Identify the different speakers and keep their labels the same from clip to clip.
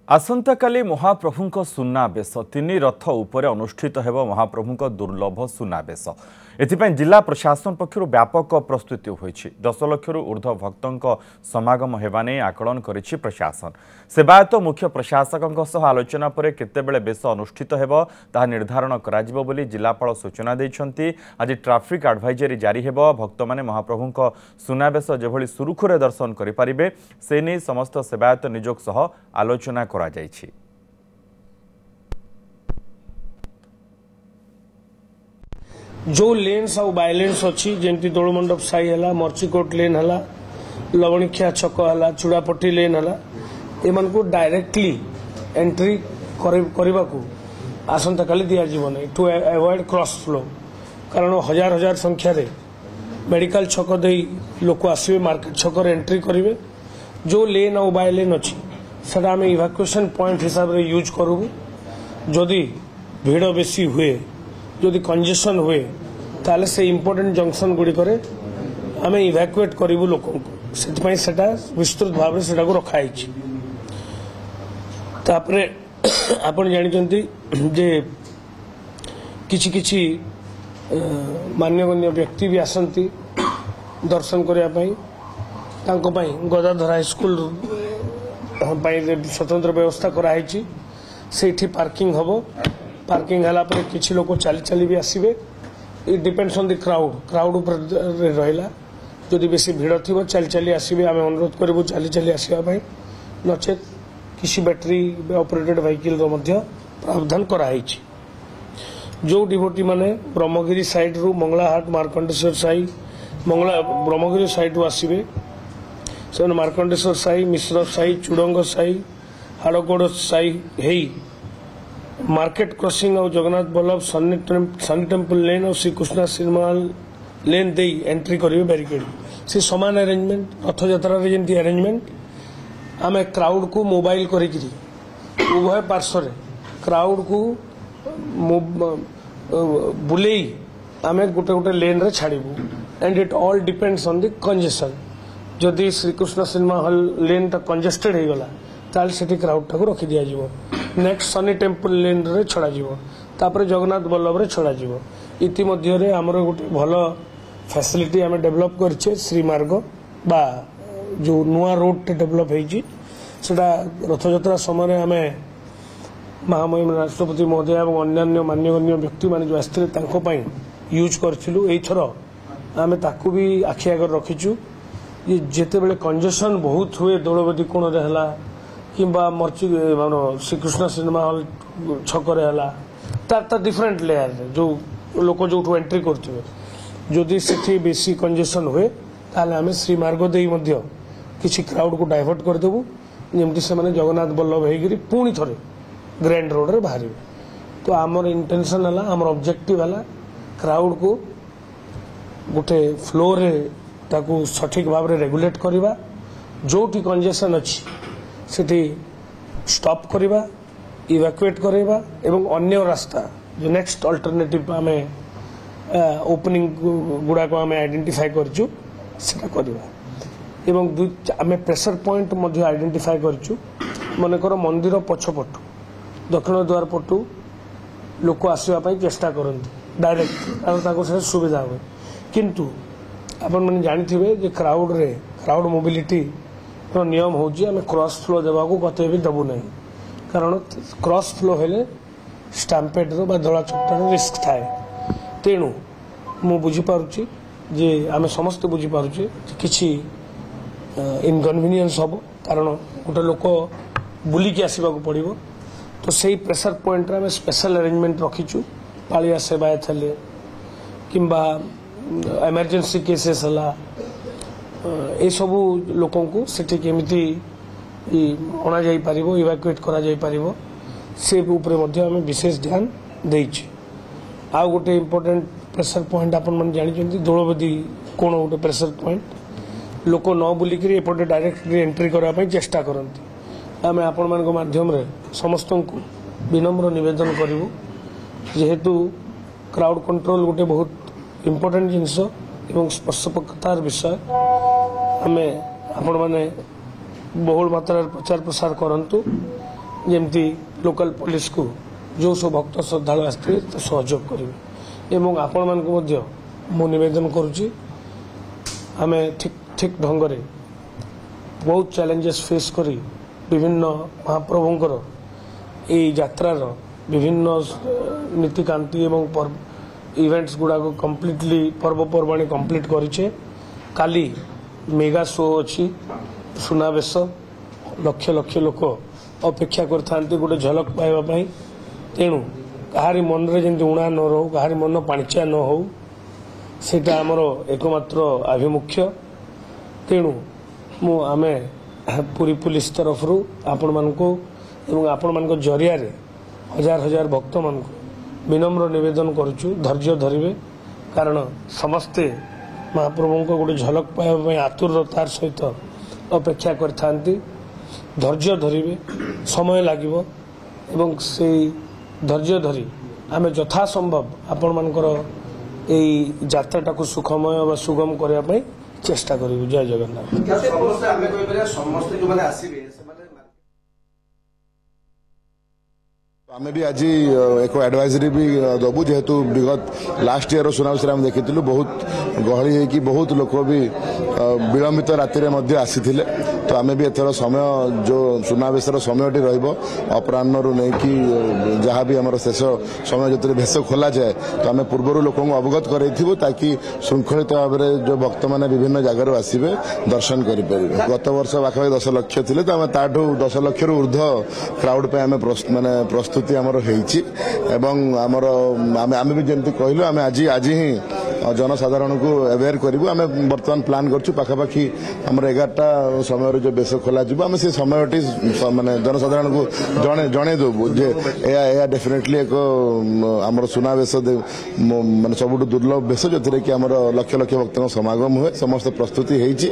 Speaker 1: आसंता काली महाप्रभुंक सुनाबेश तीन रथ उपरे अनुष्ठित हेब महाप्रभुंक दुर्लभ सुनाबेश एथिपाई जिला प्रशासन पक्षरु व्यापक प्रस्तुति होईछि 10 लाख ऊर्ध्व भक्तों समागम हेबा नै आकलन करिछि प्रशासन सेवायत मुख्य प्रशासकक सह आलोचना पर केतेबेले बेश अनुष्ठित हेब ताहा निर्धारण कराजिबो बोली जिलापाल सूचना दैछन्ति। आज ट्राफिक एडवाइजरी जारी हेब भक्त माने महाप्रभुंक सुनाबेश जेभଳି सुरुखुरे दर्शन करि परिबे से नै समस्त सेवायत निजोग सह आलोचना करा जायछि।
Speaker 2: जो लेन्स और बायलेन्स अच्छी जमी दोलमंडप साई है मर्चीकोट लेन है लवणिखिया छक है चूड़ापट्टी लेन है एम को डायरेक्टली एंट्री करने को आसंता काली दि जाए टू अवॉइड क्रॉस फ्लो कारण हजार हजार संख्यार मेडिकल छक दे लोक आसवे मार्केट छक एंट्री करेंगे जो लेन और बायलेन अच्छी सेटा आम इवाकुएसन पॉइंट हिसाब से यूज करूँ जदि भीड़ बेसी हुए जदि कंजेशन हुए ताले से इम्पोर्टेंट जंक्शन गुड़िक आम इवाकुएट करूँ लोक सेटा विस्तृत भाव से रखाई आपन जानते जे किछि किछि मान्यगण्य व्यक्ति भी आसंती दर्शन करने गदाधर हाईस्कूल स्वतंत्र व्यवस्था कराई से पार्किंग हम पार्किंग हला पर किछि लोक चली चली भी आसवे it depends on the crowd ऊपर रहा जदि बेसी भीड़ थी चली चली आसवे आम अनुरोध करूँ चली चली आसवाई नचेत किसी बैटरी ऑपरेटेड व्हीकल प्रावधान कराई जो डिवोटी माने ब्रह्मगिरी साइड रू मंगलाहाट मार्कंडेश्वर साई मंगला ब्रह्मगिरी साइड रू आसवे से मार्कंडेश्वर साई मिश्र साई चूड़ंग साई हाड़गोड़ साई है मार्केट क्रॉसिंग और जगन्नाथ बल्लभ सनी टेम्पल लेन और श्रीकृष्णा सिनेमा लेन दे एंट्री करेंगे बैरिकेड से सामान अरेंजमेंट रथ यात्रा जमी अरेंजमेंट आम क्राउड को मोबाइल करी उभय पार्श्व क्राउड को बुले आम गोटे गोटे लेन रे छाड़बू and it all depends on the congestion जदि श्रीकृष्ण सिनेमा हॉल लेन टा कंजेस्टेड हो गला ताल से क्राउड टाक रखी दि जाव नेक्स्ट सनी टेम्पल लेन रे छड़ा तापर जगन्नाथ बल्लभ रे छड़ा इतिमध्य आमर गोटे भल फैसिलिटी आम डेभलप कर श्रीमार्ग बा जो नुआ रोड डेभलप होटा रथयात्रा समय आम महामहिम राष्ट्रपति महोदय और अन्य मान्यगण्य व्यक्ति मान जो आसते यूज करूँ यथर आम ताकू भी आखि आगे रखीचु ये जिते बड़े कंजेशन बहुत हुए दौड़बदी कोण है कि मर्ची श्रीकृष्ण सिनेमा हॉल छकरे है डिफरेंट लेयर जो लोक जो एंट्री करुवे जदि से बेसी कंजेशन हुए ताले आम श्रीमार्ग दे किसी क्राउड को डाइवर्ट करदेबू जमती से जगन्नाथ बल्लभ होगी पुणी थे ग्रैंड रोड रे बाहर तो आमर इंटेंशन है आमर ऑब्जेक्टिव है क्राउड को गोटे फ्लो रे ताकू सठिक भाव में रेगुलेट करवा जोटी कंजेशन अच्छी सेठी स्टॉप करवा इवैक्यूएट करवा एवं अन्य रास्ता जो नेक्स्ट अल्टरनेटिव आम ओपनिंग गुड़ा को आम आइडेंटिफाई करचु सेटा करवा एवं आम प्रेशर पॉइंट आइडेंटिफाई करचु मनकर मंदिर पछपटु दक्षिण द्वार पटु लोक आसवाई चेष्टा करते डायरेक्ट और सुविधा हुए किंतु आपण मैंने जानी जे क्राउड मोबिलिटी नियम हूँ आम क्रॉस फ्लो देवा कते भी देवु ना कारण क्रॉस फ्लो हेले स्टाम्पेड बा दला चकटार रिस्क थाए तेणु मु बुझीपारुची जे आम समस्त बुझीपारुचे किसी इनकनभिनियंस हम कारण गोटे लोक बुलिकी आसवाक पड़ो तो सही प्रेशर पॉइंट आम स्पेशल अरेंजमेंट रखीचु पालिया सेवायत हेले किंबा इमरजेंसी केसेस है सबू लोक सेठी केमिति अणा जाई पारिबो इवैक्यूएट करा जाई पारिबो से ऊपर आम विशेष ध्यान देइछि। आ गोटे इम्पोर्टेंट प्रेशर पॉइंट आपण मन जानि दौड़बदी कोण गोटे प्रेशर पॉइंट लोक न बुलिक एपटे डायरेक्ट एंट्री करने चेष्टा करती आम आपण मान माध्यम समस्त को विनम्र निवेदन करूँ जेहेतु क्राउड कंट्रोल गोटे बहुत इम्पोर्टेंट जिनस एवं स्पर्शपक्षतार विषय आम आपण मैंने बहुल मात्रा प्रचार प्रसार करंतु जमती लोकल पुलिस को जो सब भक्त श्रद्धा आसते सहयोग करेंगे एवं आपण मानक मु निवेदन करुच्ची आम ठीक ठीक ढंग से बहुत चैलेंजेस फेस करी विभिन्न महाप्रभुंकर यही यात्रार विभिन्न नीतिकांति एवं इवेंट्स गुड़ा को कम्प्लीटली पर्वपर्वाणी कम्प्लीट करिछे। काली मेगा शो अच्छी सुनावेश लक्ष लक्ष लोक अपेक्षा करथांती गोटे झलक पाइबा तेणु कहारी मन रे जेंति उणा न रहो कहारी मन पाणिचिया न हो सेटा हमर एकमात्र आभिमुख्य। तेणु मु आमे पूरी पुलिस तरफ आपण मानको एवं आपण मानको जरिया रे हजार हजार भक्त मानको विनम्र निवेदन करुचु धैर्य धरिवे कारण समस्ते महाप्रभु को गोटे झलक पाइबा आतुरतार सहित अपेक्षा करथांती। धैर्य धरिवे समय लागिवो एवं से धैर्य धरी आमे यथा संभव आपण मानकर एई यात्राटा को सुखमय व सुगम करबा पई चेष्टा करिवु। जय जगन्नाथ।
Speaker 3: आमे भी आज एक एडवाइजरी भी दबु जेहेतु विगत लास्ट ईयर सुनावेश आम देखी बहुत गहली होगी बहुत लोक भी विलंबित राति आसी तो आमे भी एथर समय जो सुनावेश समयटी रपराह नहीं कि जहाँ भी आम शेष समय जो भेष खोल जाए तो आम पूर्व लोक अवगत करूँ ताकि श्रृंखलित भाव में जो भक्त मैंने विभिन्न जगार आसवे दर्शन करें। गत वर्ष पाखापाखि 10 लाख थे तो आम ताठू 10 लाख ऊर्ध क्राउड पे आम माने प्रस्तुत आमर आमे भी जमती कहलु आमे आज ही जनसाधारण को अवेयर करूँ। आम बर्तमान प्लान करूँ पाखापाखि आमर 11टा समय जो बेस खोल आम से समय माने जनसाधारण को जन देवु जे डेफिनेटली एक आमर सुनावेश माने सबुठ दुर्लभ बेस जो कि आमर लक्ष लक्ष भक्त समागम हुए समस्त प्रस्तुति होती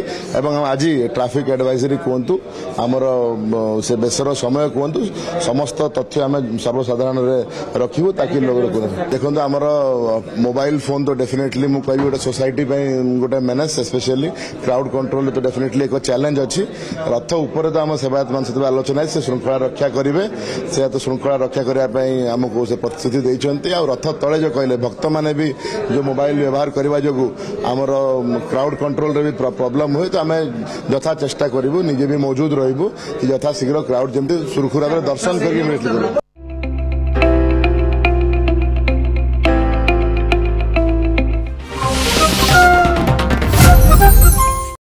Speaker 3: आज ट्राफिक एडवाइजरी कहतु आमर से बेसर समय कहतु समस्त तथ्य आम सर्वसाधारण रखू ताकि लोग देखो आमर मोबाइल फोन तो डेफिनेटली मु कहि गोटे सोसाइटी गोटे मेनेज स्पेशली क्राउड कंट्रोल तो डेफिनेटली एक चैलेंज अच्छी। रथ उपर तो आम सेवायत मान सहित आलोचना है से श्रृंखला रक्षा करेंगे से तो श्रृंखला रक्षा करने आमको से प्रतिश्रुति देते रथ तले जो कहले भक्त मैंने भी जो मोबाइल व्यवहार करने जो आमर क्राउड कंट्रोल रे भी प्रॉब्लम हुए तो आम यथा चेष्टा करूँ निजे भी मौजूद रहबू यथा शीघ्र क्राउड जमी सुरखुरा दर्शन कर